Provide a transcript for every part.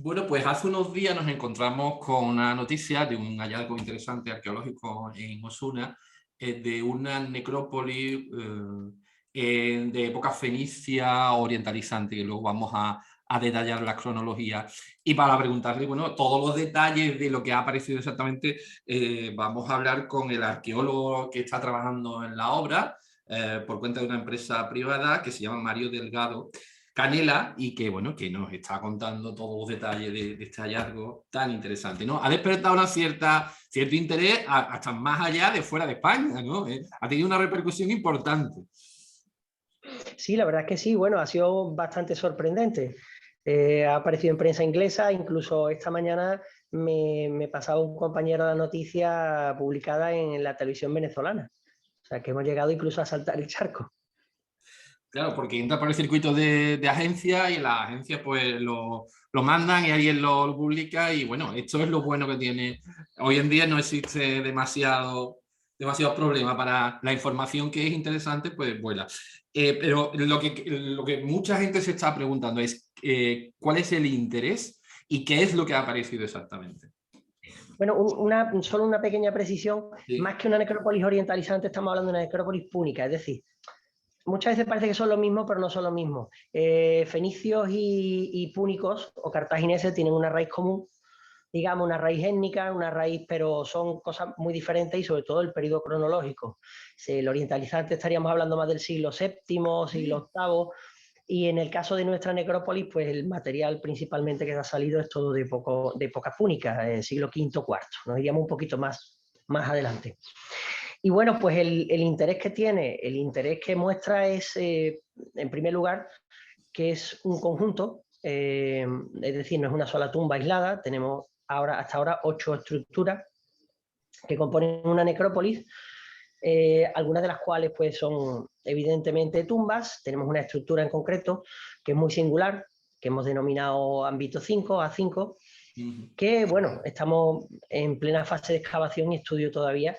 Bueno, pues hace unos días nos encontramos con una noticia de un hallazgo interesante arqueológico en Osuna, de una necrópolis de época fenicia orientalizante, que luego vamos a detallar la cronología. Y para preguntarle, bueno, todos los detalles de lo que ha aparecido exactamente, vamos a hablar con el arqueólogo que está trabajando en la obra, por cuenta de una empresa privada que se llama Mario Delgado Canela, y que, bueno, que nos está contando todos los detalles de este hallazgo tan interesante, ¿no? Ha despertado cierto interés hasta más allá de fuera de España, ¿no? Ha tenido una repercusión importante. Sí, la verdad es que sí, bueno, ha sido bastante sorprendente. Ha aparecido en prensa inglesa, incluso esta mañana me pasaba un compañero la noticia publicada en la televisión venezolana. O sea, que hemos llegado incluso a saltar el charco. Claro, porque entra por el circuito de agencias y las agencias pues lo mandan y alguien lo publica y bueno, esto es lo bueno que tiene. Hoy en día no existe demasiado problema para la información que es interesante, pues vuela. Pero lo que mucha gente se está preguntando es ¿cuál es el interés y qué es lo que ha aparecido exactamente? Bueno, solo una pequeña precisión, Sí. más que una necrópolis orientalizante, estamos hablando de una necrópolis púnica, es decir, muchas veces parece que son lo mismo, pero no son lo mismo. Fenicios y púnicos o cartagineses tienen una raíz común, digamos, una raíz étnica, una raíz, pero son cosas muy diferentes y sobre todo el periodo cronológico. Si el orientalizante estaríamos hablando más del siglo VII, siglo VIII, y en el caso de nuestra necrópolis, pues el material principalmente que ha salido es todo de época púnica, siglo V, IV. Nos iríamos un poquito más adelante. Y bueno, pues el interés que tiene, el interés que muestra es, en primer lugar, que es un conjunto, es decir, no es una sola tumba aislada, tenemos hasta ahora 8 estructuras que componen una necrópolis, algunas de las cuales pues, son evidentemente tumbas. Tenemos una estructura en concreto que es muy singular, que hemos denominado ámbito 5, A5, que bueno, estamos en plena fase de excavación y estudio todavía,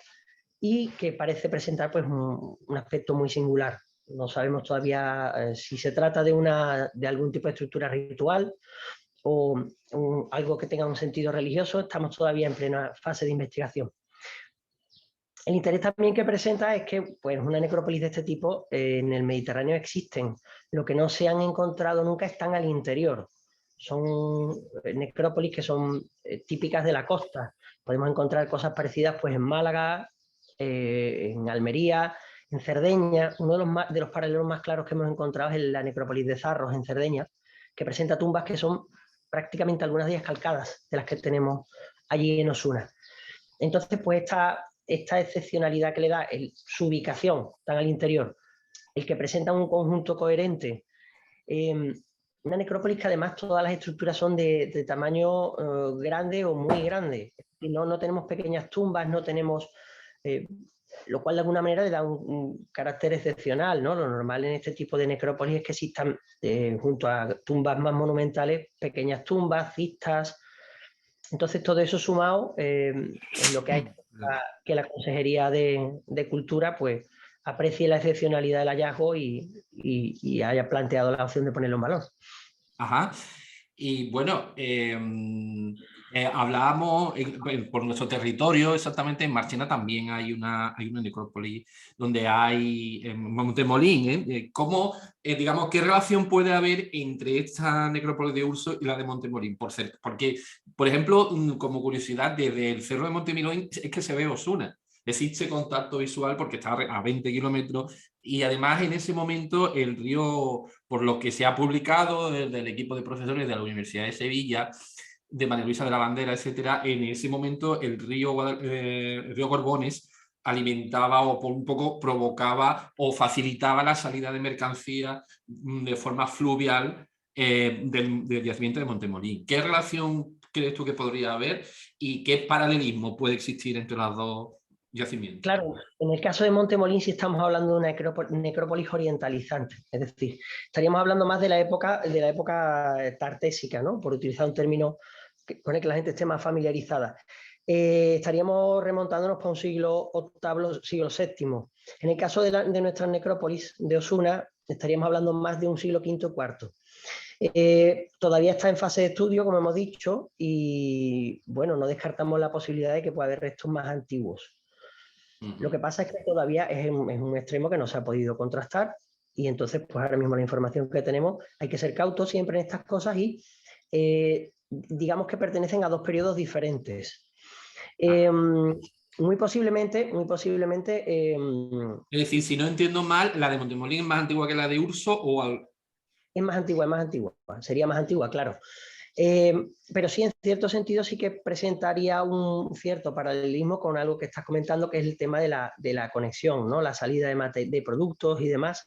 y que parece presentar pues, un aspecto muy singular. No sabemos todavía si se trata de algún tipo de estructura ritual o algo que tenga un sentido religioso. Estamos todavía en plena fase de investigación. El interés también que presenta es que pues, una necrópolis de este tipo en el Mediterráneo existen. Lo que no se han encontrado nunca están al interior. Son necrópolis que son típicas de la costa. Podemos encontrar cosas parecidas pues, en Málaga, en Almería, en Cerdeña. Uno de los paralelos más claros que hemos encontrado es la necrópolis de Zarros, en Cerdeña, que presenta tumbas que son prácticamente algunas de ellas calcadas de las que tenemos allí en Osuna. Entonces, pues esta excepcionalidad que le da su ubicación tan al interior, el que presenta un conjunto coherente, una necrópolis que además todas las estructuras son de tamaño grande o muy grande. No tenemos pequeñas tumbas, no tenemos, lo cual de alguna manera le da un carácter excepcional, ¿no? Lo normal en este tipo de necrópolis es que existan, junto a tumbas más monumentales, pequeñas tumbas, cistas. Entonces, todo eso sumado es lo que hay que la Consejería de Cultura pues aprecie la excepcionalidad del hallazgo y haya planteado la opción de ponerlo en valor. Ajá. Y bueno, hablábamos por nuestro territorio, exactamente en Marchena también hay una necrópolis donde hay Montemolín. ¿Cómo, digamos, qué relación puede haber entre esta necrópolis de Urso y la de Montemolín? Porque, por ejemplo, como curiosidad, desde el cerro de Montemolín es que se ve Osuna. Existe contacto visual porque está a 20 kilómetros y además en ese momento el río, por lo que se ha publicado del equipo de profesores de la Universidad de Sevilla, de María Luisa de la Bandera, etcétera, en ese momento el río Gorbones alimentaba o por un poco provocaba o facilitaba la salida de mercancía de forma fluvial del yacimiento de Montemolín. ¿Qué relación crees tú que podría haber y qué paralelismo puede existir entre las dos yacimientos? Claro, en el caso de Montemolín sí estamos hablando de una necrópolis orientalizante, es decir, estaríamos hablando más de la época tartésica, ¿no? Por utilizar un término con el que la gente esté más familiarizada. Estaríamos remontándonos para un siglo VIII, siglo VII. En el caso de nuestra necrópolis de Osuna, estaríamos hablando más de un siglo V y IV. Todavía está en fase de estudio, como hemos dicho, y bueno, no descartamos la posibilidad de que pueda haber restos más antiguos. Lo que pasa es que todavía es un extremo que no se ha podido contrastar y entonces, pues ahora mismo la información que tenemos, hay que ser cautos siempre en estas cosas y digamos que pertenecen a dos periodos diferentes. Muy posiblemente... Es decir, si no entiendo mal, ¿la de Montemolín es más antigua que la de Urso o al...? Es más antigua, sería más antigua, claro. Pero sí, en cierto sentido, sí que presentaría un cierto paralelismo con algo que estás comentando, que es el tema de la conexión, ¿no? La salida de productos y demás.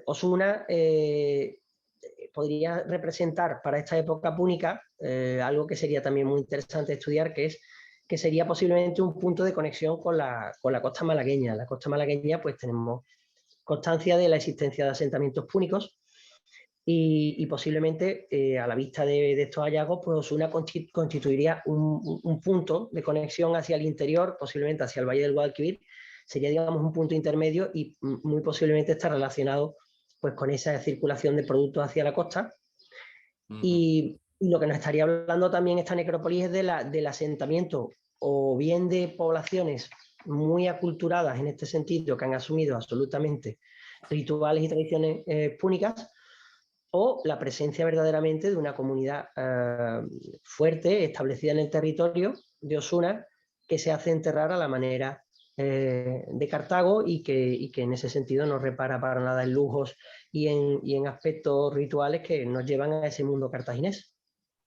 Osuna podría representar para esta época púnica algo que sería también muy interesante estudiar, que sería posiblemente un punto de conexión con la costa malagueña. En la costa malagueña pues tenemos constancia de la existencia de asentamientos púnicos y posiblemente a la vista de estos hallazgos pues Osuna constituiría un punto de conexión hacia el interior, posiblemente hacia el Valle del Guadalquivir. Sería, digamos, un punto intermedio y muy posiblemente está relacionado pues con esa circulación de productos hacia la costa. Y lo que nos estaría hablando también esta necrópolis es del asentamiento o bien de poblaciones muy aculturadas en este sentido, que han asumido absolutamente rituales y tradiciones púnicas, o la presencia verdaderamente de una comunidad fuerte, establecida en el territorio de Osuna, que se hace enterrar a la manera de Cartago y que en ese sentido no repara para nada en lujos y en aspectos rituales que nos llevan a ese mundo cartaginés.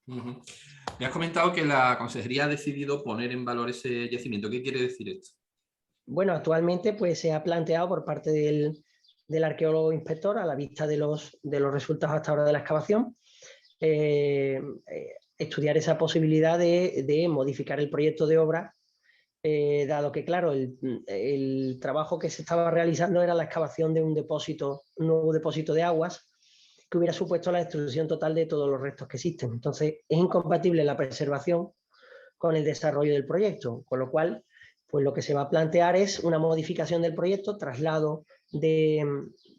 Me has comentado que la consejería ha decidido poner en valor ese yacimiento. ¿Qué quiere decir esto? Bueno, actualmente pues se ha planteado por parte del arqueólogo inspector, a la vista de los resultados hasta ahora de la excavación, estudiar esa posibilidad de modificar el proyecto de obra, dado que, claro, el trabajo que se estaba realizando era la excavación de un nuevo depósito de aguas, que hubiera supuesto la destrucción total de todos los restos que existen. Entonces, es incompatible la preservación con el desarrollo del proyecto, con lo cual, pues lo que se va a plantear es una modificación del proyecto, traslado de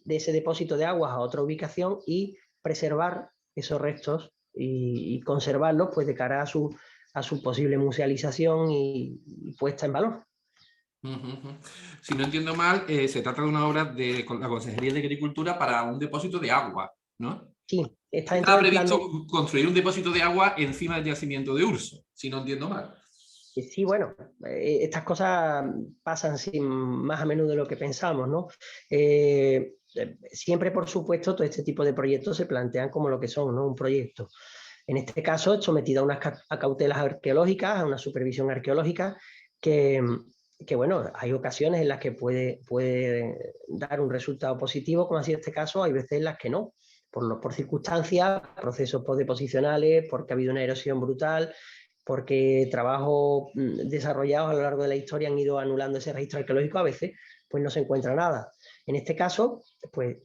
ese depósito de aguas a otra ubicación y preservar esos restos y conservarlos pues de cara a su posible musealización y puesta en valor. Si no entiendo mal, se trata de una obra de la Consejería de Agricultura para un depósito de agua, ¿no? Sí, está dentro Estaba del plan previsto de... construir un depósito de agua encima del yacimiento de Urso, si no entiendo mal. Sí, bueno, estas cosas pasan más a menudo de lo que pensamos, ¿no? Siempre, por supuesto, todo este tipo de proyectos se plantean como lo que son, ¿no? Un proyecto. En este caso, sometido a unas cautelas arqueológicas, a una supervisión arqueológica, que bueno, hay ocasiones en las que puede dar un resultado positivo, como ha sido este caso, hay veces en las que no, por circunstancias, procesos postdeposicionales, porque ha habido una erosión brutal, porque trabajos desarrollados a lo largo de la historia han ido anulando ese registro arqueológico, a veces pues no se encuentra nada. En este caso, pues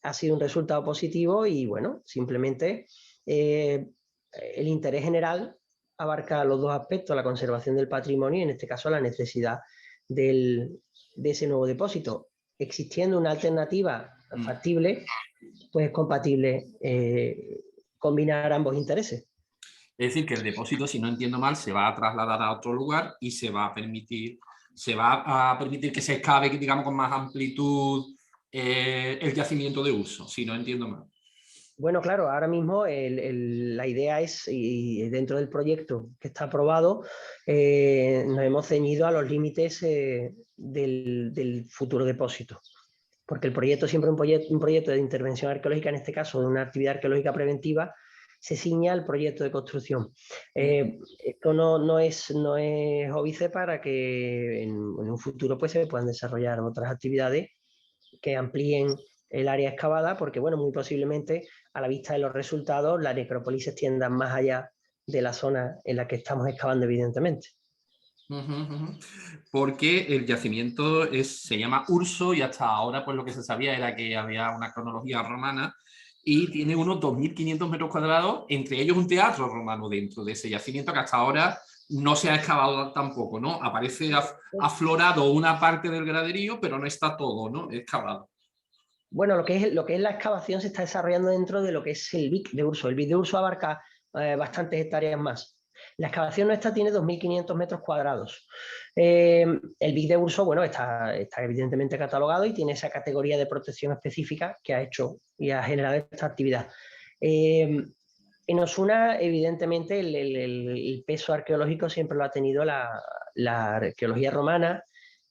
ha sido un resultado positivo y bueno, simplemente el interés general abarca los dos aspectos, la conservación del patrimonio y en este caso la necesidad de ese nuevo depósito. Existiendo una alternativa factible, pues es compatible combinar ambos intereses. Es decir, que el depósito, si no entiendo mal, se va a trasladar a otro lugar y se va a permitir que se excave, digamos, con más amplitud el yacimiento de Urso, si no entiendo mal. Bueno, claro, ahora mismo la idea es, y dentro del proyecto que está aprobado, nos hemos ceñido a los límites del futuro depósito. Porque el proyecto, siempre un proyecto de intervención arqueológica, en este caso de una actividad arqueológica preventiva, se ciña al proyecto de construcción. Esto no es óbice para que en un futuro pues, se puedan desarrollar otras actividades que amplíen el área excavada, porque bueno, muy posiblemente a la vista de los resultados la necrópolis se extienda más allá de la zona en la que estamos excavando, evidentemente. Porque el yacimiento se llama Urso y hasta ahora pues lo que se sabía era que había una cronología romana y tiene unos 2.500 metros cuadrados, entre ellos un teatro romano dentro de ese yacimiento que hasta ahora no se ha excavado tampoco, ¿no? Aparece aflorado una parte del graderío, pero no está todo, ¿no? Excavado. Bueno, lo que es la excavación se está desarrollando dentro de lo que es el BIC de Urso. El BIC de Urso abarca bastantes hectáreas más. La excavación nuestra tiene 2.500 metros cuadrados. El BIC de Urso, bueno, está evidentemente catalogado y tiene esa categoría de protección específica que ha hecho y ha generado esta actividad. En Osuna, evidentemente, el peso arqueológico siempre lo ha tenido la arqueología romana,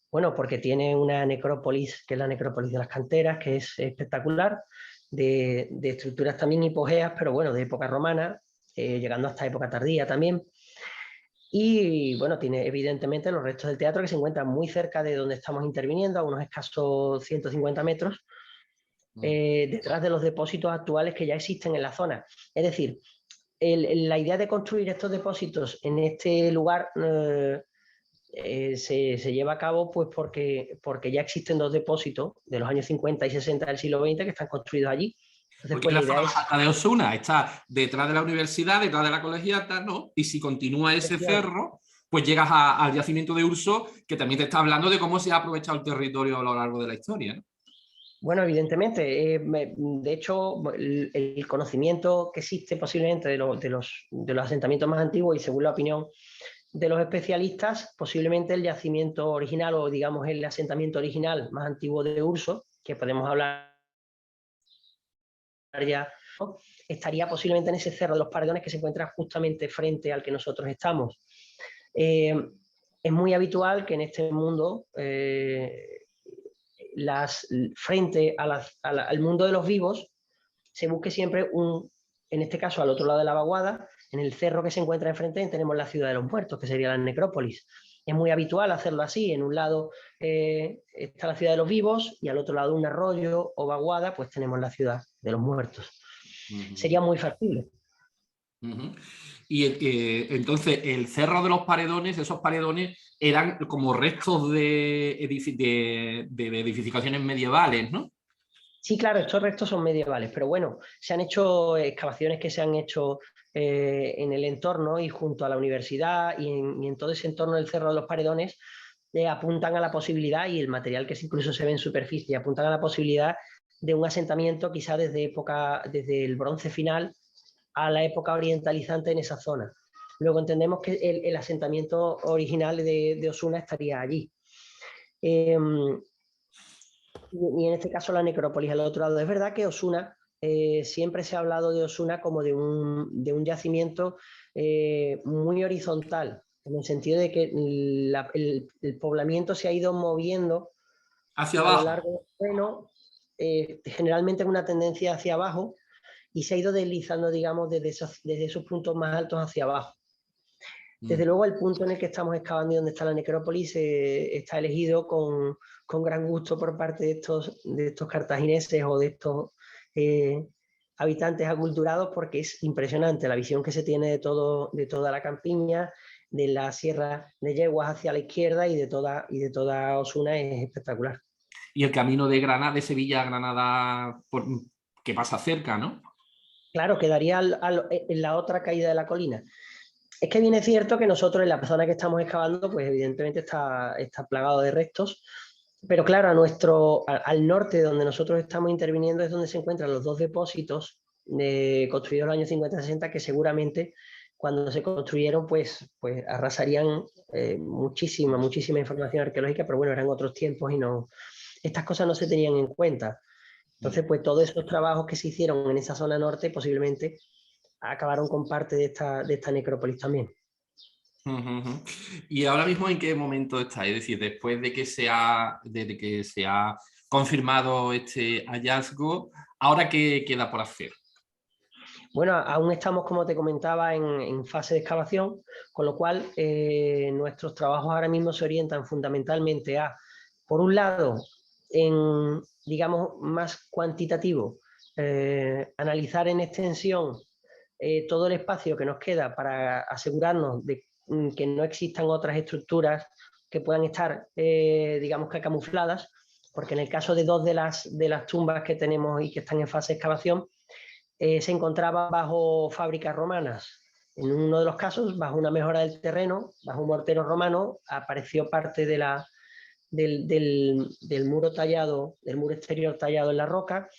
bueno, porque tiene una necrópolis, que es la necrópolis de las canteras, que es espectacular, de estructuras también hipogeas, pero bueno, de época romana, llegando hasta época tardía también. Y bueno, tiene evidentemente los restos del teatro que se encuentran muy cerca de donde estamos interviniendo, a unos escasos 150 metros, detrás de los depósitos actuales que ya existen en la zona. Es decir, la idea de construir estos depósitos en este lugar se lleva a cabo pues porque ya existen dos depósitos de los años 50 y 60 del siglo XX que están construidos allí. Entonces, Porque pues es la la idea zona es... más alta de Osuna, está detrás de la universidad, detrás de la colegiata, ¿no? Y si continúa ese cerro, pues llegas al yacimiento de Urso, que también te está hablando de cómo se ha aprovechado el territorio a lo largo de la historia, ¿no? Bueno, evidentemente, de hecho, el conocimiento que existe posiblemente de los asentamientos más antiguos y según la opinión de los especialistas, posiblemente el yacimiento original o digamos el asentamiento original más antiguo de Urso, que podemos hablar ya, ¿no? Estaría posiblemente en ese cerro de los Paredones que se encuentra justamente frente al que nosotros estamos. Es muy habitual que en este mundo, frente al mundo de los vivos, se busque siempre en este caso al otro lado de la vaguada, en el cerro que se encuentra enfrente tenemos la ciudad de los muertos, que sería la necrópolis. Es muy habitual hacerlo así, en un lado está la ciudad de los vivos y al otro lado un arroyo o vaguada, pues tenemos la ciudad de los muertos. Sería muy factible. Y entonces el Cerro de los Paredones, esos paredones eran como restos de edificaciones medievales, ¿no? Sí, claro, estos restos son medievales, pero bueno, se han hecho excavaciones que se han hecho en el entorno y junto a la universidad y en todo ese entorno del Cerro de los Paredones apuntan a la posibilidad, y el material que incluso se ve en superficie, apuntan a la posibilidad de un asentamiento quizá desde el bronce final a la época orientalizante en esa zona. Luego entendemos que el asentamiento original de Osuna estaría allí. Y en este caso la necrópolis al otro lado. Es verdad que Osuna, siempre se ha hablado de Osuna como de un yacimiento muy horizontal, en el sentido de que el poblamiento se ha ido moviendo Hacia a lo abajo. largo del terreno, generalmente en una tendencia hacia abajo, y se ha ido deslizando, digamos, desde esos puntos más altos hacia abajo. Desde luego, el punto en el que estamos excavando y donde está la necrópolis está elegido con gran gusto por parte de estos cartagineses o de estos habitantes aculturados, porque es impresionante la visión que se tiene de toda la campiña, de la sierra de Yeguas hacia la izquierda y de toda Osuna. Es espectacular. Y el camino de Granada, de Sevilla a Granada, que pasa cerca, ¿no? Claro, quedaría en la otra caída de la colina. Es que bien es cierto que nosotros en la zona que estamos excavando, pues evidentemente está plagado de restos, pero claro, al norte donde nosotros estamos interviniendo es donde se encuentran los dos depósitos construidos en los años 50-60 que seguramente cuando se construyeron pues arrasarían muchísima información arqueológica, pero bueno, eran otros tiempos y no, estas cosas no se tenían en cuenta. Entonces, pues todos esos trabajos que se hicieron en esa zona norte posiblemente acabaron con parte de esta necrópolis también. ¿Y ahora mismo en qué momento está? Es decir, después de que se ha confirmado este hallazgo, ¿ahora qué queda por hacer? Bueno, aún estamos, como te comentaba, en fase de excavación, con lo cual nuestros trabajos ahora mismo se orientan fundamentalmente por un lado, en, digamos, más cuantitativo, analizar en extensión todo el espacio que nos queda para asegurarnos de que no existan otras estructuras que puedan estar, digamos que camufladas, porque en el caso de dos de las tumbas que tenemos y que están en fase de excavación, se encontraba bajo fábricas romanas. En uno de los casos, bajo una mejora del terreno, bajo un mortero romano, apareció parte del muro tallado, del muro exterior tallado en la roca,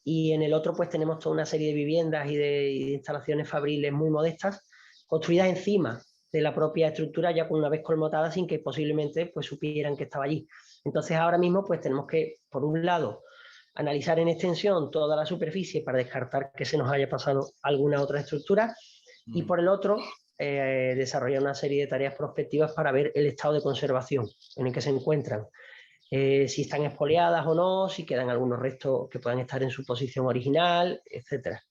y en el otro pues tenemos toda una serie de viviendas y de instalaciones fabriles muy modestas, construidas encima de la propia estructura, ya una vez colmotada, sin que posiblemente pues supieran que estaba allí. Entonces ahora mismo pues tenemos que, por un lado, analizar en extensión toda la superficie para descartar que se nos haya pasado alguna otra estructura, y por el otro, desarrollar una serie de tareas prospectivas para ver el estado de conservación en el que se encuentran, si están expoliadas o no, si quedan algunos restos que puedan estar en su posición original, etcétera.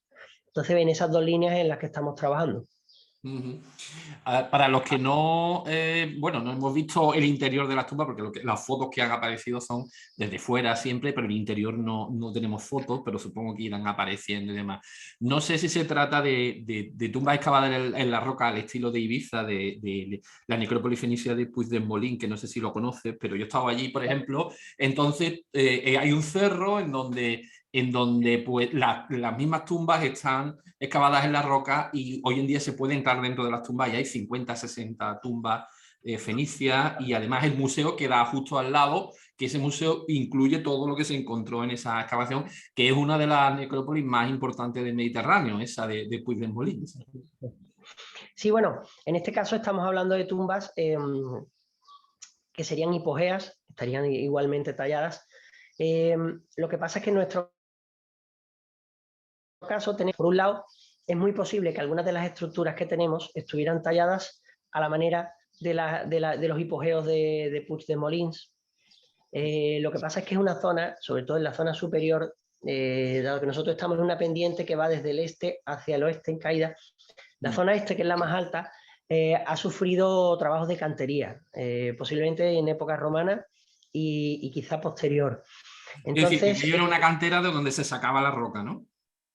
Entonces, ven esas dos líneas en las que estamos trabajando. Para los que no, bueno, no hemos visto el interior de las tumbas, porque las fotos que han aparecido son desde fuera siempre, pero el interior no tenemos fotos, pero supongo que irán apareciendo y demás. No sé si se trata de tumbas excavadas en la roca al estilo de Ibiza, de la necrópolis fenicia de Puigdemolín, que no sé si lo conoces, pero yo he estado allí, por ejemplo. Entonces hay un cerro en donde pues, las mismas tumbas están excavadas en la roca, y hoy en día se puede entrar dentro de las tumbas y hay 50, 60 tumbas fenicias, y además el museo queda justo al lado, que ese museo incluye todo lo que se encontró en esa excavación, que es una de las necrópolis más importantes del Mediterráneo, esa de Puigdemolín. Sí, bueno, en este caso estamos hablando de tumbas que serían hipogeas, estarían igualmente talladas. Lo que pasa es que en nuestro caso, por un lado, es muy posible que algunas de las estructuras que tenemos estuvieran talladas a la manera de los hipogeos de Puigdemolins. Lo que pasa es que es una zona, sobre todo en la zona superior, dado que nosotros estamos en una pendiente que va desde el este hacia el oeste en caída, la zona este, que es la más alta, ha sufrido trabajos de cantería, posiblemente en época romana y quizá posterior. Entonces, es decir, que Entonces, era una cantera de donde se sacaba la roca, ¿no?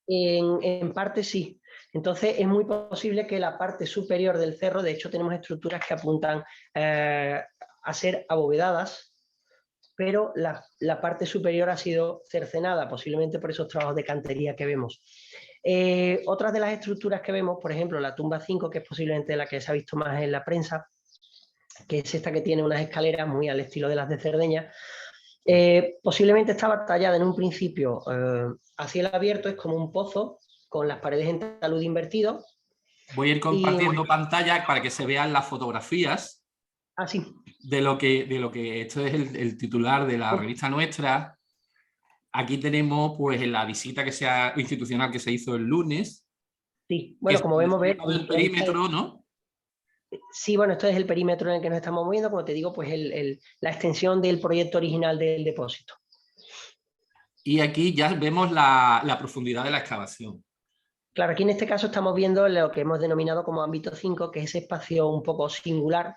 En parte sí. Entonces es muy posible que la parte superior del cerro, de hecho tenemos estructuras que apuntan a ser abovedadas, pero la parte superior ha sido cercenada, posiblemente por esos trabajos de cantería que vemos. Otras de las estructuras que vemos, por ejemplo, la tumba 5, que es posiblemente la que se ha visto más en la prensa, que es esta que tiene unas escaleras muy al estilo de las de Cerdeña, posiblemente estaba tallada en un principio a cielo abierto, es como un pozo con las paredes en talud invertido. Voy a ir Y compartiendo pantalla para que se vean las fotografías así. de lo que esto es el titular de la revista nuestra. Aquí tenemos pues la visita institucional que se hizo el lunes. Sí, bueno, como vemos, ver el perímetro, ¿no? Sí, bueno, esto es el perímetro en el que nos estamos moviendo, como te digo, pues la extensión del proyecto original del depósito. Y aquí ya vemos la profundidad de la excavación. Claro, aquí en este caso estamos viendo lo que hemos denominado como ámbito 5, que es ese espacio un poco singular,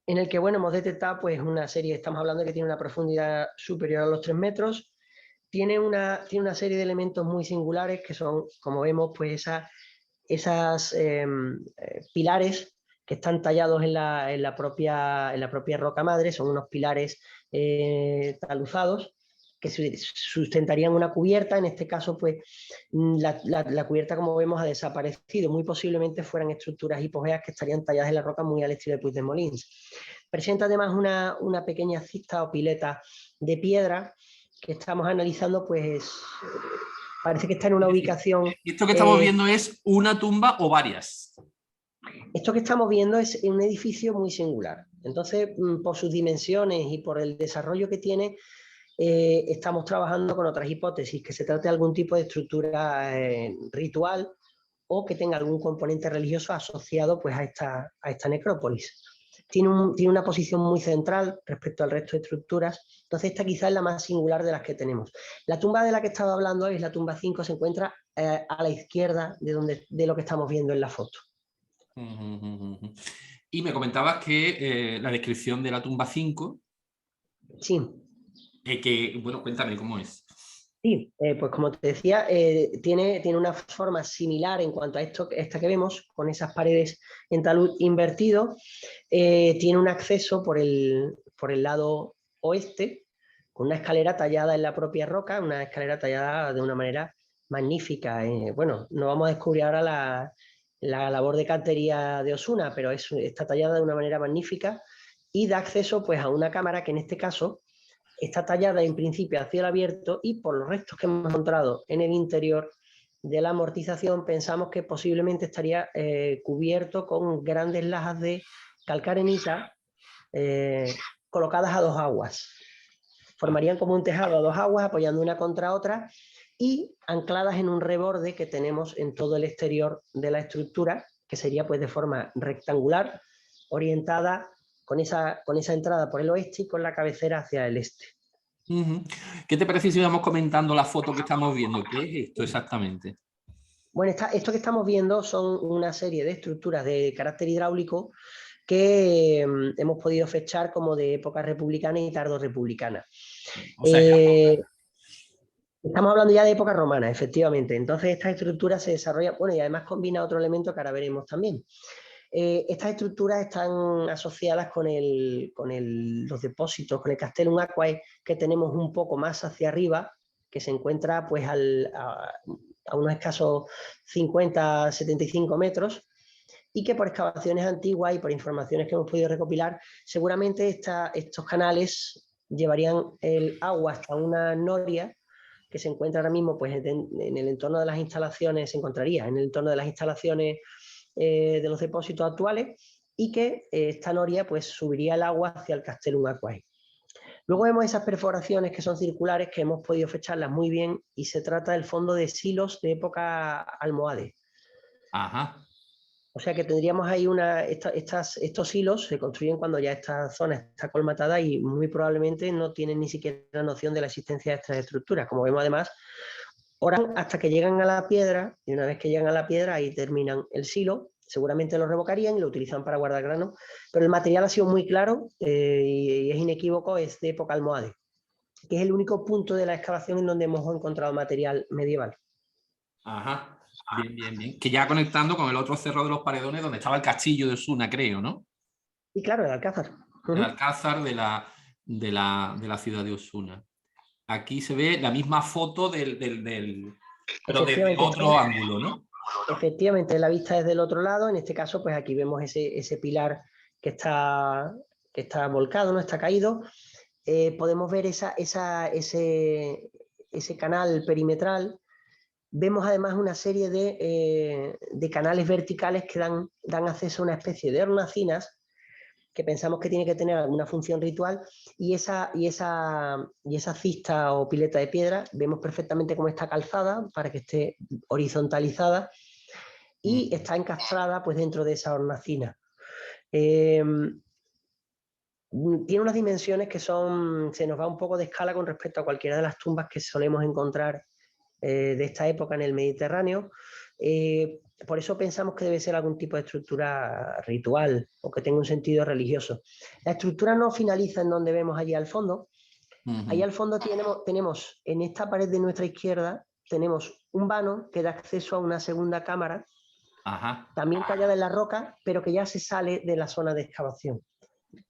en el que, bueno, hemos detectado pues una serie, estamos hablando de que tiene una profundidad superior a los 3 metros, tiene una serie de elementos muy singulares que son, como vemos, pues esas pilares que están tallados en la propia roca madre, son unos pilares taluzados que sustentarían una cubierta. En este caso, pues la cubierta, como vemos, ha desaparecido. Muy posiblemente fueran estructuras hipogeas que estarían talladas en la roca muy al estilo de Puigdemolins. Presenta además una pequeña cista o pileta de piedra que estamos analizando, pues parece que está en una ubicación... ¿Esto que estamos viendo es una tumba o varias? Esto que estamos viendo es un edificio muy singular. Entonces, por sus dimensiones y por el desarrollo que tiene, estamos trabajando con otras hipótesis, que se trate de algún tipo de estructura ritual o que tenga algún componente religioso asociado pues, a esta necrópolis. Tiene una posición muy central respecto al resto de estructuras, entonces esta quizás es la más singular de las que tenemos. La tumba de la que estaba hablando es la tumba 5, se encuentra a la izquierda de lo que estamos viendo en la foto. Y me comentabas que la descripción de la tumba 5... Sí. Bueno, cuéntame cómo es. Sí, pues como te decía, tiene una forma similar en cuanto a esta que vemos, con esas paredes en talud invertido. Tiene un acceso por el lado oeste, con una escalera tallada en la propia roca, una escalera tallada de una manera magnífica. Bueno, no vamos a descubrir ahora la labor de cantería de Osuna, pero está tallada de una manera magnífica. y da acceso pues, a una cámara que en este caso está tallada en principio a cielo abierto y por los restos que hemos encontrado en el interior de la amortización pensamos que posiblemente estaría cubierto con grandes lajas de calcarenita colocadas a 2 aguas. Formarían como un tejado a 2 aguas apoyando una contra otra y ancladas en un reborde que tenemos en todo el exterior de la estructura, que sería pues de forma rectangular, orientada con esa entrada por el oeste y con la cabecera hacia el este. ¿Qué te parece si vamos comentando la foto que estamos viendo? ¿Qué es esto exactamente? Bueno, esto que estamos viendo son una serie de estructuras de carácter hidráulico que hemos podido fechar como de época republicana y tardorrepublicana. O sea, Estamos hablando ya de época romana, efectivamente. Entonces, estas estructuras se desarrollan, bueno, y además combina otro elemento que ahora veremos también. Estas estructuras están asociadas con los depósitos, con el Castellum Aquae que tenemos un poco más hacia arriba, que se encuentra pues a unos escasos 50-75 metros, y que por excavaciones antiguas y por informaciones que hemos podido recopilar, seguramente estos canales llevarían el agua hasta una noria que se encuentra ahora mismo pues, en el entorno de las instalaciones, se encontraría en el entorno de las instalaciones de los depósitos actuales, y que esta noria pues, subiría el agua hacia el Castellum Aquae. Luego vemos esas perforaciones que son circulares, que hemos podido fecharlas muy bien, y se trata del fondo de silos de época almohade. Ajá. O sea que tendríamos ahí estos hilos se construyen cuando ya esta zona está colmatada y muy probablemente no tienen ni siquiera noción de la existencia de estas estructuras. Como vemos además, oran hasta que llegan a la piedra, y una vez que llegan a la piedra ahí terminan el silo, seguramente lo revocarían y lo utilizan para guardar grano, pero el material ha sido muy claro y es inequívoco, es de época almohade, que es el único punto de la excavación en donde hemos encontrado material medieval. Ajá. Bien, bien, bien. Que ya conectando con el otro cerro de los Paredones, donde estaba el castillo de Osuna, creo, ¿no? Y claro, el Alcázar. El alcázar de la ciudad de Osuna. Aquí se ve la misma foto pero desde otro ángulo, ¿no? Efectivamente, la vista es del otro lado. En este caso, pues aquí vemos ese pilar que está volcado, no está caído. Podemos ver ese canal perimetral. Vemos además una serie de canales verticales que dan acceso a una especie de hornacinas que pensamos que tiene que tener alguna función ritual, y esa cista o pileta de piedra vemos perfectamente cómo está calzada para que esté horizontalizada y está encastrada pues, dentro de esa hornacina. Tiene unas dimensiones que se nos va un poco de escala con respecto a cualquiera de las tumbas que solemos encontrar de esta época en el Mediterráneo. Por eso pensamos que debe ser algún tipo de estructura ritual o que tenga un sentido religioso. La estructura no finaliza en donde vemos allí al fondo. Ahí al fondo tenemos en esta pared de nuestra izquierda, tenemos un vano que da acceso a una segunda cámara, también tallada en la roca, pero que ya se sale de la zona de excavación.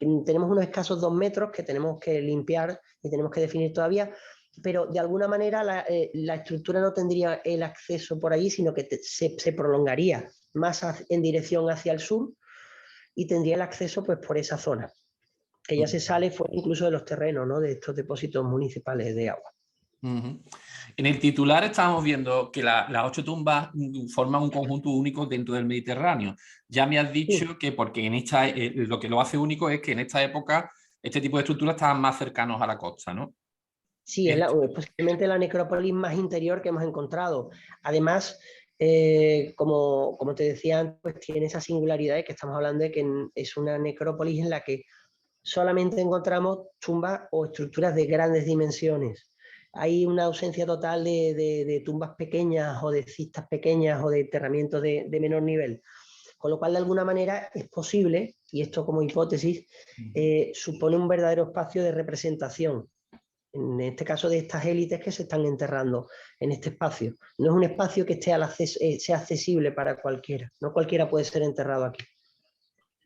Tenemos unos escasos 2 metros que tenemos que limpiar y tenemos que definir todavía, pero de alguna manera la estructura no tendría el acceso por allí, sino que se prolongaría más en dirección hacia el sur y tendría el acceso pues, por esa zona, que ya se sale incluso de los terrenos, ¿no? De estos depósitos municipales de agua. En el titular estábamos viendo que las 8 tumbas forman un conjunto único dentro del Mediterráneo. Ya me has dicho que porque lo que lo hace único es que en esta época este tipo de estructuras estaban más cercanos a la costa, ¿no? Sí, es posiblemente la necrópolis más interior que hemos encontrado. Además, como te decía antes, pues tiene esa singularidad de que estamos hablando de que es una necrópolis en la que solamente encontramos tumbas o estructuras de grandes dimensiones. Hay una ausencia total de tumbas pequeñas o de cistas pequeñas o de enterramientos de menor nivel. Con lo cual, de alguna manera, es posible, y esto como hipótesis, supone un verdadero espacio de representación. En este caso de estas élites que se están enterrando en este espacio. No es un espacio que sea accesible para cualquiera. No cualquiera puede ser enterrado aquí.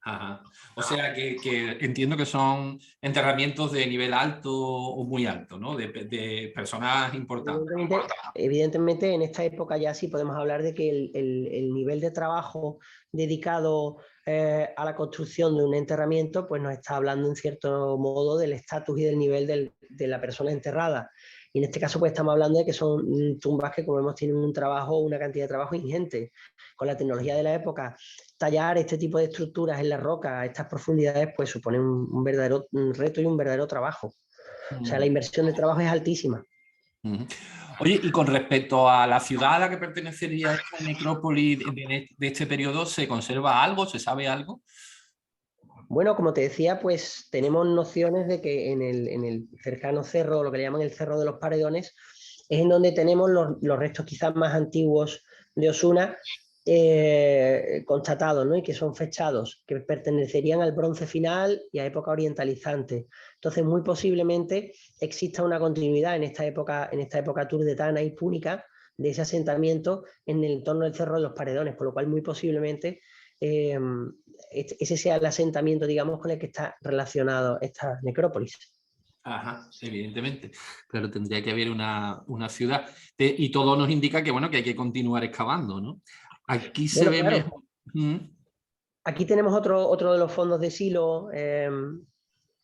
Ajá. O sea que entiendo que son enterramientos de nivel alto o muy alto, ¿no? De personas importantes. Evidentemente, en esta época ya sí podemos hablar de que el nivel de trabajo dedicado a la construcción de un enterramiento, pues nos está hablando en cierto modo del estatus y del nivel de la persona enterrada. Y en este caso, pues estamos hablando de que son tumbas que, como vemos, tienen un trabajo, una cantidad de trabajo ingente. Con la tecnología de la época, tallar este tipo de estructuras en la roca a estas profundidades, pues supone un verdadero reto y un verdadero trabajo. O sea, la inversión de trabajo es altísima. Oye, y con respecto a la ciudad a la que pertenecería esta necrópolis de este periodo, ¿se conserva algo? ¿Se sabe algo? Bueno, como te decía, pues tenemos nociones de que en el cercano cerro, lo que le llaman el Cerro de los Paredones, es en donde tenemos los restos quizás más antiguos de Osuna constatados, ¿no? Y que son fechados, que pertenecerían al bronce final y a época orientalizante. Entonces, muy posiblemente exista una continuidad en esta época turdetana y púnica de ese asentamiento en el entorno del Cerro de los Paredones, por lo cual muy posiblemente ese sea el asentamiento, digamos, con el que está relacionado esta necrópolis. Ajá, evidentemente. Claro, tendría que haber una ciudad. Y todo nos indica que, bueno, que hay que continuar excavando, ¿no? Aquí se Bueno, ve claro. mejor. Aquí tenemos otro de los fondos de silo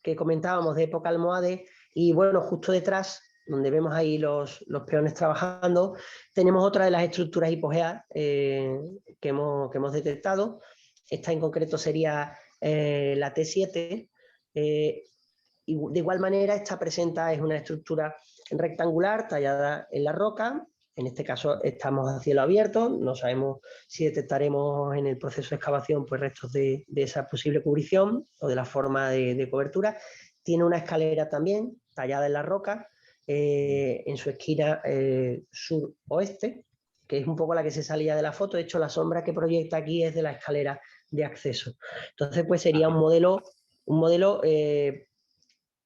que comentábamos de época almohade y bueno, justo detrás, donde vemos ahí los peones trabajando, tenemos otra de las estructuras hipogeas que hemos detectado. Esta en concreto sería la T7. Y de igual manera, esta presenta es una estructura rectangular tallada en la roca. En este caso estamos a cielo abierto, no sabemos si detectaremos en el proceso de excavación pues, restos de esa posible cubrición o de la forma de cobertura. Tiene una escalera también tallada en la roca en su esquina sur-oeste, que es un poco la que se salía de la foto. De hecho, la sombra que proyecta aquí es de la escalera de acceso. Entonces, pues sería un modelo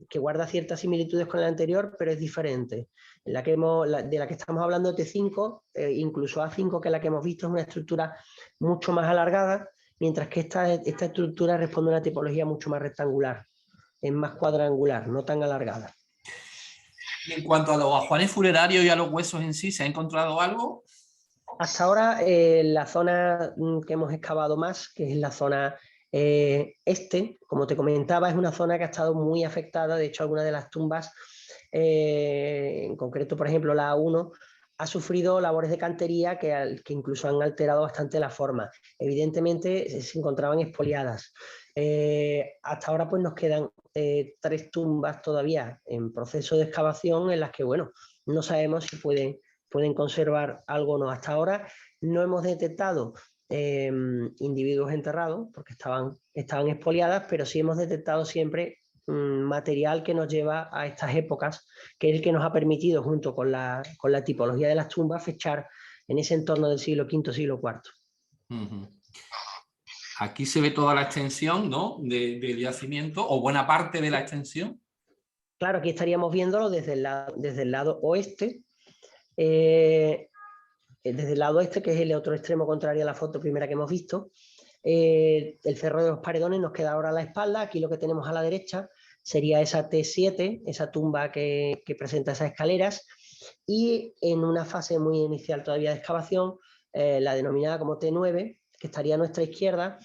que guarda ciertas similitudes con la anterior, pero es diferente. De la que estamos hablando, T5, incluso A5, que es la que hemos visto, es una estructura mucho más alargada, mientras que esta estructura responde a una tipología mucho más rectangular, es más cuadrangular, no tan alargada. Y en cuanto a los ajuares funerarios y a los huesos en sí, ¿se ha encontrado algo? Hasta ahora, la zona que hemos excavado más, que es la zona este, como te comentaba, es una zona que ha estado muy afectada. De hecho, algunas de las tumbas, en concreto, por ejemplo, la A1, ha sufrido labores de cantería que incluso han alterado bastante la forma. Evidentemente, se encontraban expoliadas. Hasta ahora, pues nos quedan 3 tumbas todavía en proceso de excavación en las que, bueno, no sabemos si pueden conservar algo o no. Hasta ahora no hemos detectado individuos enterrados porque estaban expoliadas, pero sí hemos detectado siempre material que nos lleva a estas épocas, que es el que nos ha permitido, junto con la tipología de las tumbas, fechar en ese entorno del siglo V, siglo IV. Aquí se ve toda la extensión, ¿no? del yacimiento, o buena parte de la extensión. Claro, aquí estaríamos viéndolo desde el lado oeste, desde el lado este, que es el otro extremo contrario a la foto primera que hemos visto. El Cerro de los Paredones nos queda ahora a la espalda. Aquí lo que tenemos a la derecha sería esa T7, esa tumba que presenta esas escaleras, y en una fase muy inicial todavía de excavación, la denominada como T9, que estaría a nuestra izquierda,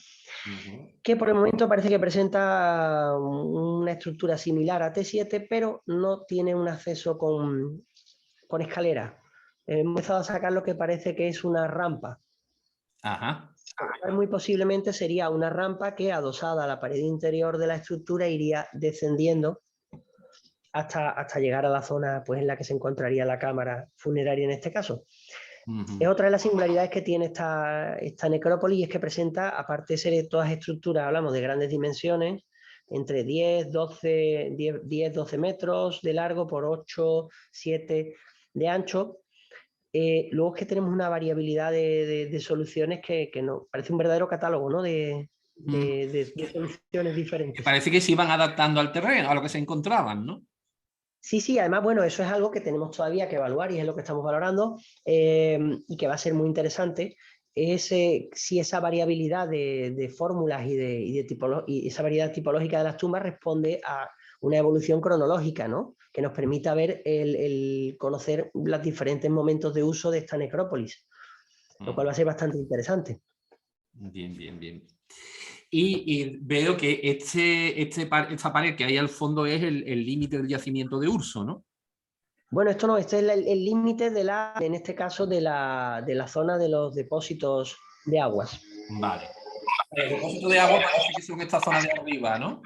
que por el momento parece que presenta una estructura similar a T7, pero no tiene un acceso con escalera. Hemos empezado a sacar lo que parece que es una rampa. Ajá. Muy posiblemente sería una rampa que, adosada a la pared interior de la estructura, iría descendiendo hasta llegar a la zona pues, en la que se encontraría la cámara funeraria en este caso. Es otra de las singularidades que tiene esta necrópolis, y es que presenta, aparte de ser todas estructuras, hablamos de grandes dimensiones, entre 10, 12 metros de largo por 8, 7 de ancho. Luego es que tenemos una variabilidad de soluciones que nos parece un verdadero catálogo, ¿no? de soluciones diferentes. Parece que se iban adaptando al terreno, a lo que se encontraban, ¿no? Sí, además, bueno, eso es algo que tenemos todavía que evaluar y es lo que estamos valorando y que va a ser muy interesante. es si esa variabilidad de fórmulas y esa variedad tipológica de las tumbas responde a una evolución cronológica, ¿no? Que nos permita ver el conocer los diferentes momentos de uso de esta necrópolis, lo cual va a ser bastante interesante. Bien, bien, bien. Y veo que esta pared que hay al fondo es el límite del yacimiento de Urso, ¿no? Bueno, esto no, este es el límite en este caso, de la zona de los depósitos de aguas. Vale. El depósito de agua parece que son esta zona de arriba, ¿no?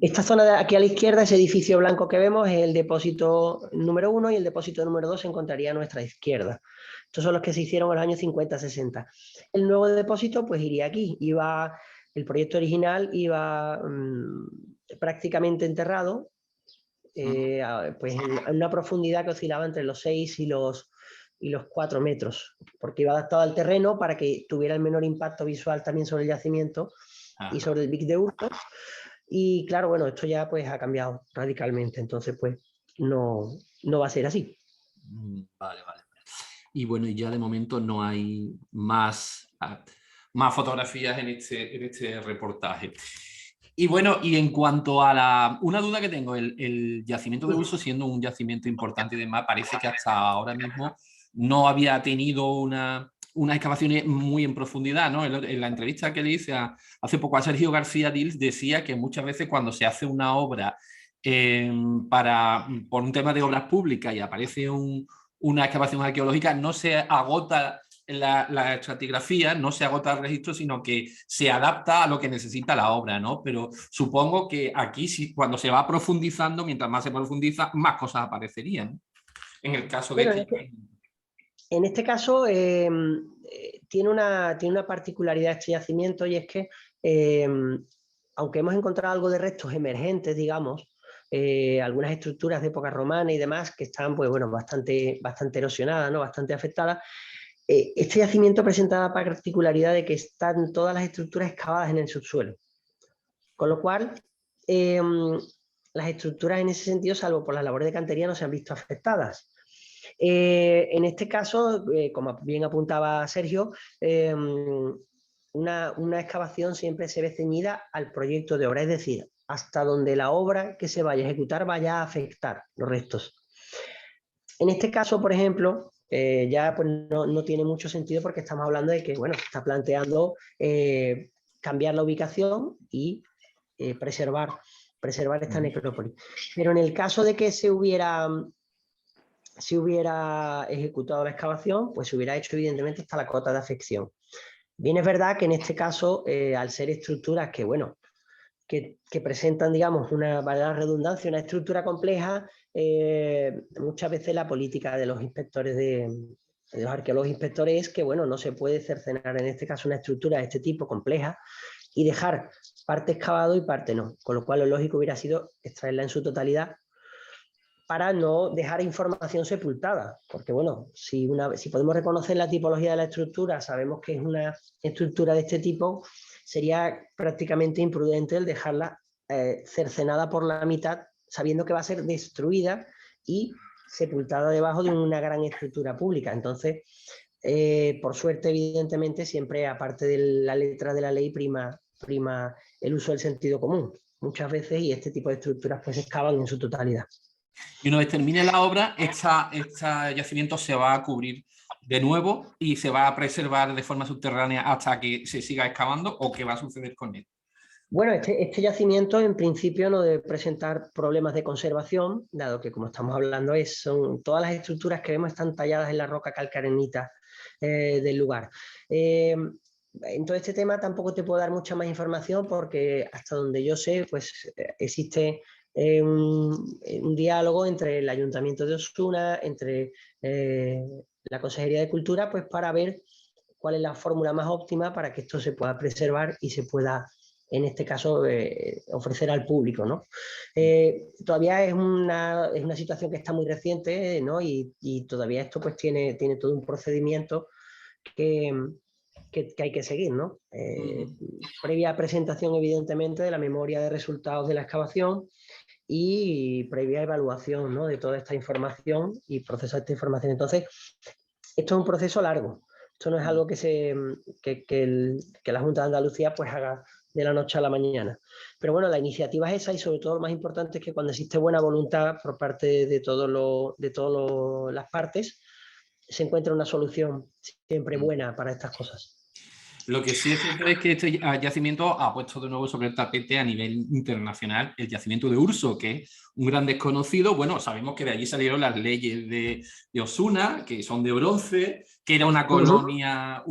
Esta zona de aquí a la izquierda, ese edificio blanco que vemos, es el depósito número 1 y el depósito número 2 se encontraría a nuestra izquierda. Estos son los que se hicieron en los años 50-60. El nuevo depósito pues iría aquí. El proyecto original iba prácticamente enterrado, pues en una profundidad que oscilaba entre los 6 y los 4 metros, porque iba adaptado al terreno para que tuviera el menor impacto visual también sobre el yacimiento y sobre el Vic de Urso. Y claro, bueno, esto ya pues ha cambiado radicalmente, entonces pues no va a ser así. Vale, vale. Y bueno, y ya de momento no hay más fotografías en este reportaje. Y bueno, y en cuanto a una duda que tengo, el yacimiento de Urso, siendo un yacimiento importante y demás, parece que hasta ahora mismo no había tenido unas excavaciones muy en profundidad, ¿no? En la entrevista que le hice hace poco a Sergio García Dils, decía que muchas veces cuando se hace una obra por un tema de obras públicas y aparece una excavación arqueológica, no se agota la estratigrafía, no se agota el registro, sino que se adapta a lo que necesita la obra, ¿no? Pero supongo que aquí, cuando se va profundizando, mientras más se profundiza, más cosas aparecerían. En el caso de en este caso, tiene una particularidad este yacimiento, y es que, aunque hemos encontrado algo de restos emergentes, digamos, algunas estructuras de época romana y demás que están, pues bueno, bastante erosionadas, ¿no? Bastante afectadas. Este yacimiento presenta la particularidad de que están todas las estructuras excavadas en el subsuelo. Con lo cual, las estructuras en ese sentido, salvo por las labores de cantería, no se han visto afectadas. En este caso, como bien apuntaba Sergio, una excavación siempre se ve ceñida al proyecto de obra, es decir, hasta donde la obra que se vaya a ejecutar vaya a afectar los restos. En este caso, por ejemplo, ya pues no tiene mucho sentido, porque estamos hablando de que, bueno, se está planteando cambiar la ubicación y preservar esta necrópolis. Pero en el caso de que se hubiera ejecutado la excavación, pues se hubiera hecho evidentemente hasta la cota de afección. Bien, es verdad que en este caso, al ser estructuras que, bueno, que presentan, digamos, una redundancia, una estructura compleja, muchas veces la política de los inspectores, de los arqueólogos inspectores, es que, bueno, no se puede cercenar en este caso una estructura de este tipo compleja y dejar parte excavado y parte no, con lo cual lo lógico hubiera sido extraerla en su totalidad para no dejar información sepultada, porque bueno, si podemos reconocer la tipología de la estructura, sabemos que es una estructura de este tipo, sería prácticamente imprudente el dejarla cercenada por la mitad, sabiendo que va a ser destruida y sepultada debajo de una gran estructura pública. Entonces, por suerte, evidentemente, siempre, aparte de la letra de la ley, prima el uso del sentido común muchas veces, y este tipo de estructuras pues se excavan en su totalidad. Y una vez termine la obra, este yacimiento se va a cubrir de nuevo y se va a preservar de forma subterránea hasta que se siga excavando, ¿o qué va a suceder con él? Bueno, este yacimiento en principio no debe presentar problemas de conservación, dado que, como estamos hablando, todas las estructuras que vemos están talladas en la roca calcarenita del lugar. En todo este tema tampoco te puedo dar mucha más información, porque hasta donde yo sé, pues existe un diálogo entre el Ayuntamiento de Osuna, entre la Consejería de Cultura, pues para ver cuál es la fórmula más óptima para que esto se pueda preservar y se pueda, en este caso, ofrecer al público, ¿no? Todavía es una situación que está muy reciente, ¿no? Y todavía esto pues tiene todo un procedimiento que hay que seguir, ¿no? Previa presentación, evidentemente, de la memoria de resultados de la excavación y previa evaluación, ¿no?, de toda esta información y proceso de esta información. Entonces, esto es un proceso largo. Esto no es algo que la Junta de Andalucía pues haga de la noche a la mañana. Pero bueno, la iniciativa es esa y sobre todo lo más importante es que cuando existe buena voluntad por parte de todas las partes, se encuentra una solución siempre buena para estas cosas. Lo que sí es cierto es que este yacimiento ha puesto de nuevo sobre el tapete a nivel internacional el yacimiento de Urso, que es un gran desconocido. Bueno, sabemos que de allí salieron las leyes de Osuna, que son de bronce, que era una colonia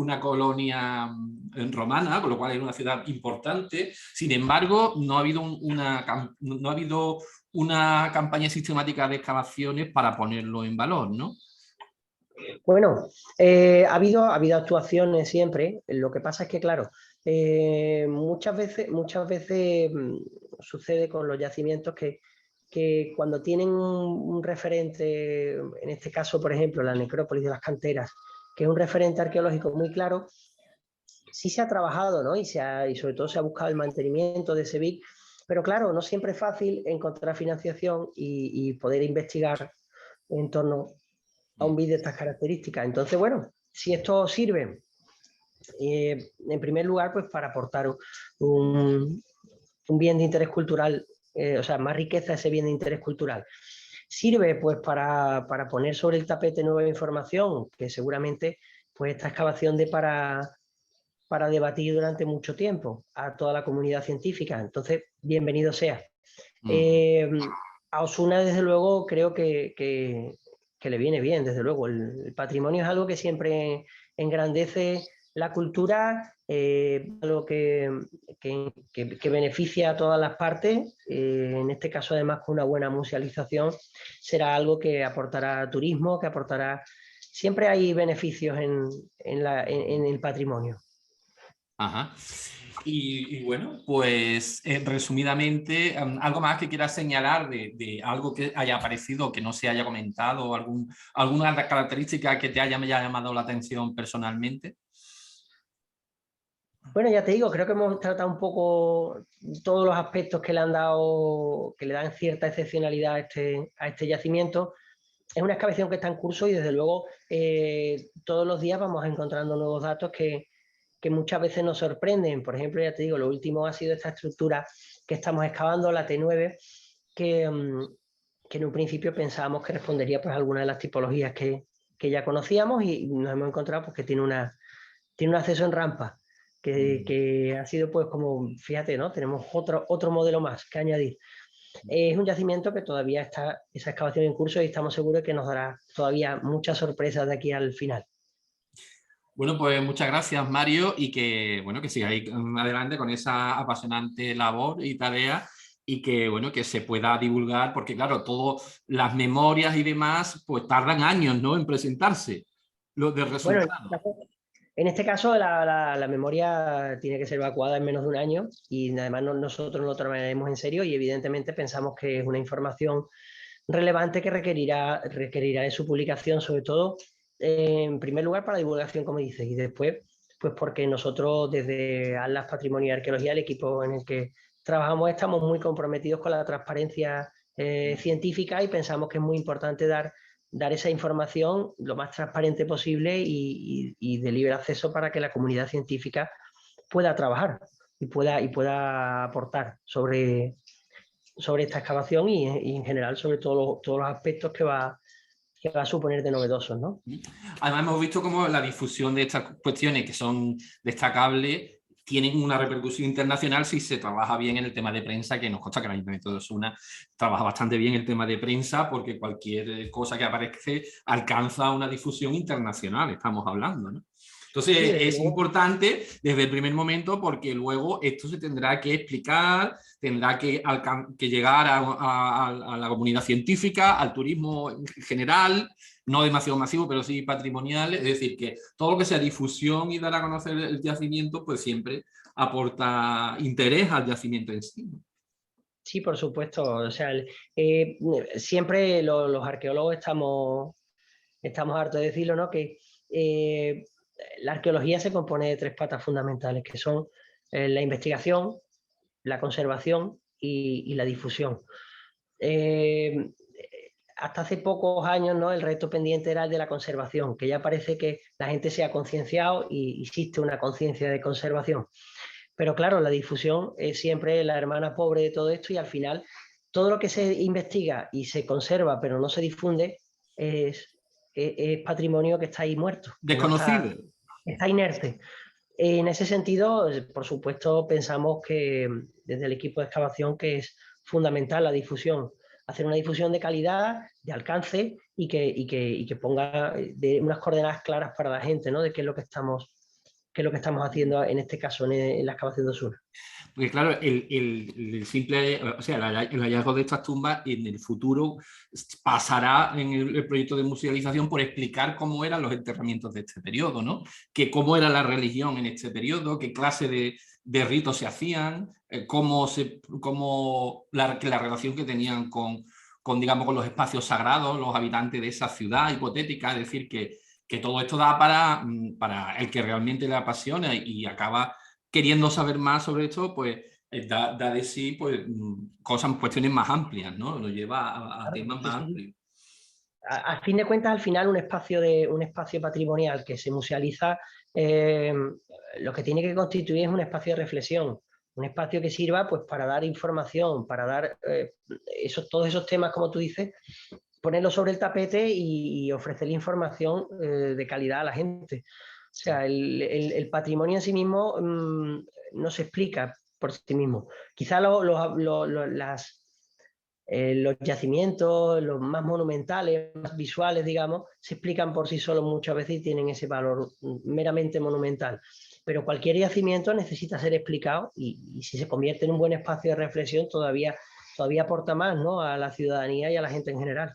romana, con lo cual era una ciudad importante. Sin embargo, no ha habido una campaña sistemática de excavaciones para ponerlo en valor, ¿no? Bueno, ha habido actuaciones siempre. Lo que pasa es que, claro, muchas veces sucede con los yacimientos que cuando tienen un referente, en este caso, por ejemplo, la necrópolis de las canteras, que es un referente arqueológico muy claro, sí se ha trabajado, ¿no? Y sobre todo se ha buscado el mantenimiento de ese BIC, pero claro, no siempre es fácil encontrar financiación y poder investigar en torno a un BIC de estas características. Entonces, bueno, si esto sirve, en primer lugar, pues para aportar un bien de interés cultural, o sea, más riqueza a ese bien de interés cultural. Sirve pues para poner sobre el tapete nueva información, que seguramente pues esta excavación dé para debatir durante mucho tiempo a toda la comunidad científica. Entonces, bienvenido sea. A Osuna, desde luego, creo que le viene bien, desde luego. El patrimonio es algo que siempre engrandece la cultura, algo que beneficia a todas las partes. En este caso, además, con una buena musealización, será algo que aportará turismo, que aportará... Siempre hay beneficios en el patrimonio. Ajá. Y bueno, pues resumidamente, ¿algo más que quieras señalar de algo que haya aparecido, que no se haya comentado, alguna característica que te haya llamado la atención personalmente? Bueno, ya te digo, creo que hemos tratado un poco todos los aspectos que le dan cierta excepcionalidad a este yacimiento. Es una excavación que está en curso y desde luego todos los días vamos encontrando nuevos datos que muchas veces nos sorprenden. Por ejemplo, ya te digo, lo último ha sido esta estructura que estamos excavando, la T9, que en un principio pensábamos que respondería pues, a alguna de las tipologías que ya conocíamos y nos hemos encontrado pues, que tiene un acceso en rampa, que ha sido pues como, fíjate, ¿no? Tenemos otro modelo más que añadir. Es un yacimiento que todavía está esa excavación en curso y estamos seguros de que nos dará todavía muchas sorpresas de aquí al final. Bueno, pues muchas gracias, Mario, y bueno, que sigáis adelante con esa apasionante labor y tarea y que, bueno, que se pueda divulgar, porque claro, todas las memorias y demás, pues tardan años, ¿no?, en presentarse los de resultados. Bueno, en este caso la memoria tiene que ser evacuada en menos de un año y además nosotros lo trabajaremos en serio y evidentemente pensamos que es una información relevante que requerirá de su publicación, sobre todo en primer lugar para divulgación, como dices, y después pues porque nosotros desde Atlas Patrimonio y Arqueología, el equipo en el que trabajamos, estamos muy comprometidos con la transparencia científica y pensamos que es muy importante dar esa información lo más transparente posible y de libre acceso para que la comunidad científica pueda trabajar y pueda aportar sobre esta excavación y en general sobre todos los aspectos que va a suponer de novedosos, ¿no? Además, hemos visto cómo la difusión de estas cuestiones que son destacables tienen una repercusión internacional si se trabaja bien en el tema de prensa, que nos consta que el Ayuntamiento de Osuna trabaja bastante bien el tema de prensa, porque cualquier cosa que aparece alcanza una difusión internacional, estamos hablando, ¿no? Entonces, sí, es importante desde el primer momento porque luego esto se tendrá que explicar, tendrá que llegar a la comunidad científica, al turismo en general, no demasiado masivo, pero sí patrimonial. Es decir, que todo lo que sea difusión y dar a conocer el yacimiento, pues siempre aporta interés al yacimiento en sí. Sí, por supuesto. O sea, siempre los arqueólogos estamos hartos de decirlo, ¿no? Que la arqueología se compone de tres patas fundamentales, que son la investigación, la conservación y la difusión. hasta hace pocos años, ¿no?, el reto pendiente era el de la conservación, que ya parece que la gente se ha concienciado y existe una conciencia de conservación. Pero claro, la difusión es siempre la hermana pobre de todo esto y al final todo lo que se investiga y se conserva pero no se difunde es patrimonio que está ahí muerto, que no está, Desconocido. está inerte. En ese sentido, por supuesto, pensamos que desde el equipo de excavación que es fundamental la difusión, hacer una difusión de calidad, de alcance y que ponga unas coordenadas claras para la gente, ¿no?, de qué es lo que estamos haciendo en este caso en la excavación de Osuna. Porque claro, el simple, o sea, el hallazgo de estas tumbas en el futuro pasará en el proyecto de musealización por explicar cómo eran los enterramientos de este periodo, ¿no? Que cómo era la religión en este periodo, qué clase de ritos se hacían, la relación que tenían digamos, con los espacios sagrados, los habitantes de esa ciudad hipotética, es decir, que todo esto da para el que realmente le apasiona y acaba queriendo saber más sobre esto, pues da de sí pues, cuestiones más amplias, ¿no? Lo lleva a temas Sí, más sí. amplios. A fin de cuentas, al final, un espacio patrimonial que se musealiza, lo que tiene que constituir es un espacio de reflexión, un espacio que sirva pues, para dar información, para dar todos esos temas, como tú dices, ponerlos sobre el tapete y ofrecer información de calidad a la gente. O sea, el patrimonio en sí mismo no se explica por sí mismo. Quizá los yacimientos, los más monumentales, más visuales, digamos, se explican por sí solos muchas veces y tienen ese valor meramente monumental. Pero cualquier yacimiento necesita ser explicado y si se convierte en un buen espacio de reflexión todavía aporta más, ¿no?, a la ciudadanía y a la gente en general.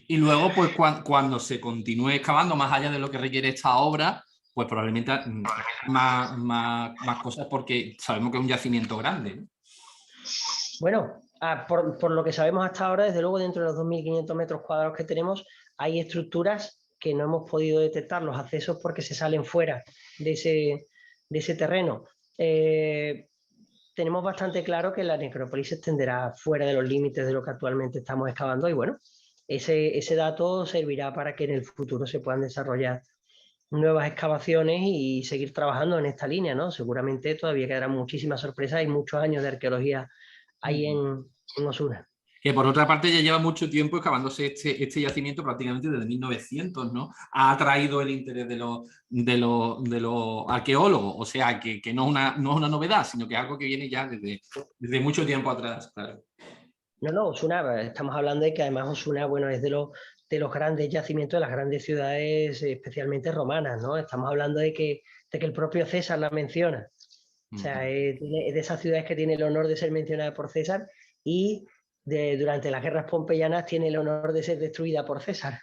Y luego, pues cuando se continúe excavando más allá de lo que requiere esta obra, pues probablemente más cosas porque sabemos que es un yacimiento grande, ¿no? Bueno, por lo que sabemos hasta ahora, desde luego dentro de los 2.500 metros cuadrados que tenemos, hay estructuras que no hemos podido detectar los accesos porque se salen fuera de ese terreno. Tenemos bastante claro que la necrópolis se extenderá fuera de los límites de lo que actualmente estamos excavando y bueno, ese dato servirá para que en el futuro se puedan desarrollar nuevas excavaciones y seguir trabajando en esta línea, ¿no? Seguramente todavía quedarán muchísimas sorpresas y muchos años de arqueología ahí en Osuna. Que por otra parte ya lleva mucho tiempo excavándose este yacimiento prácticamente desde 1900, ¿no? Ha atraído el interés de los arqueólogos, o sea, que no es una novedad, sino que es algo que viene ya desde mucho tiempo atrás, claro. No, Osuna, estamos hablando de que además Osuna, bueno, es de los grandes yacimientos de las grandes ciudades, especialmente romanas, ¿no? Estamos hablando de que el propio César la menciona. O sea, es de esas ciudades que tiene el honor de ser mencionada por César y durante las guerras pompeyanas tiene el honor de ser destruida por César,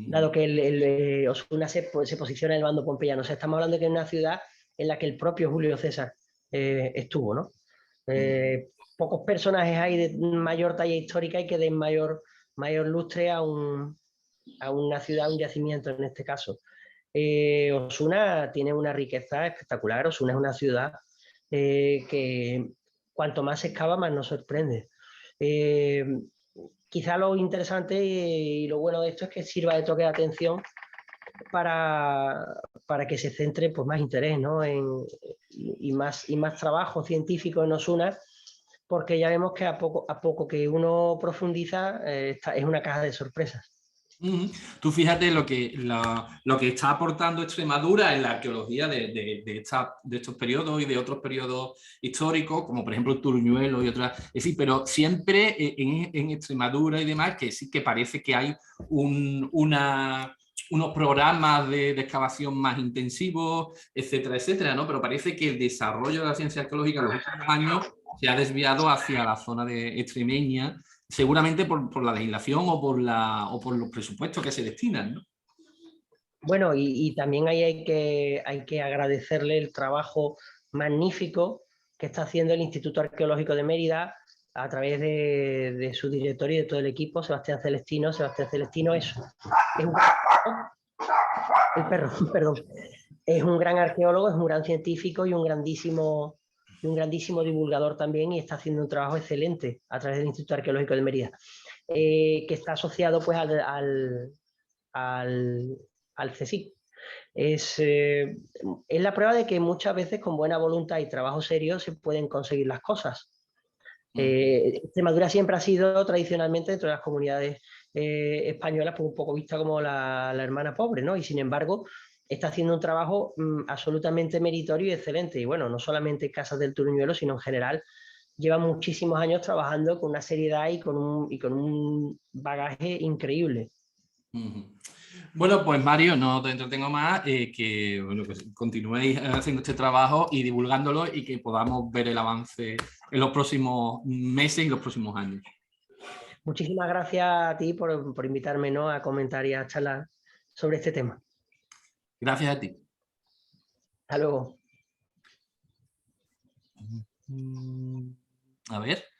dado que Osuna se posiciona en el bando pompeyano. O sea, estamos hablando de que es una ciudad en la que el propio Julio César estuvo, ¿no? Pocos personajes hay de mayor talla histórica y que den mayor lustre a una ciudad, a un yacimiento en este caso. Osuna tiene una riqueza espectacular. Osuna es una ciudad que cuanto más se excava, más nos sorprende. Quizá lo interesante y lo bueno de esto es que sirva de toque de atención para que se centre pues, más interés, ¿no?, y más trabajo científico en Osuna, porque ya vemos que a poco que uno profundiza, es una caja de sorpresas. Tú fíjate lo que está aportando Extremadura en la arqueología de estos periodos y de otros periodos históricos, como por ejemplo el Turuñuelo y otras. Es decir, pero siempre en Extremadura y demás, que sí que parece que hay unos programas de excavación más intensivos, etcétera, etcétera, ¿no? Pero parece que el desarrollo de la ciencia arqueológica en los últimos años se ha desviado hacia la zona de extremeña, seguramente por la legislación o por los presupuestos que se destinan, ¿no? Bueno, y también ahí hay que agradecerle el trabajo magnífico que está haciendo el Instituto Arqueológico de Mérida a través de su director y de todo el equipo, Sebastián Celestino. Sebastián Celestino es un el perro, perdón, es un gran arqueólogo, es un gran científico y un grandísimo divulgador también, y está haciendo un trabajo excelente a través del Instituto Arqueológico de Mérida. que está asociado pues al CSIC. Es la prueba de que muchas veces con buena voluntad y trabajo serio se pueden conseguir las cosas. Extremadura siempre ha sido tradicionalmente dentro de las comunidades españolas pues un poco vista como la hermana pobre, ¿no? Y sin embargo está haciendo un trabajo absolutamente meritorio y excelente. Y bueno, no solamente en Casas del Turuñuelo, sino en general lleva muchísimos años trabajando con una seriedad y con un bagaje increíble. Bueno, pues Mario, no te entretengo más, que bueno, pues continuéis haciendo este trabajo y divulgándolo y que podamos ver el avance en los próximos meses y los próximos años. Muchísimas gracias a ti por invitarme, ¿no?, a comentar y a charlar sobre este tema. Gracias a ti. Hasta luego. A ver.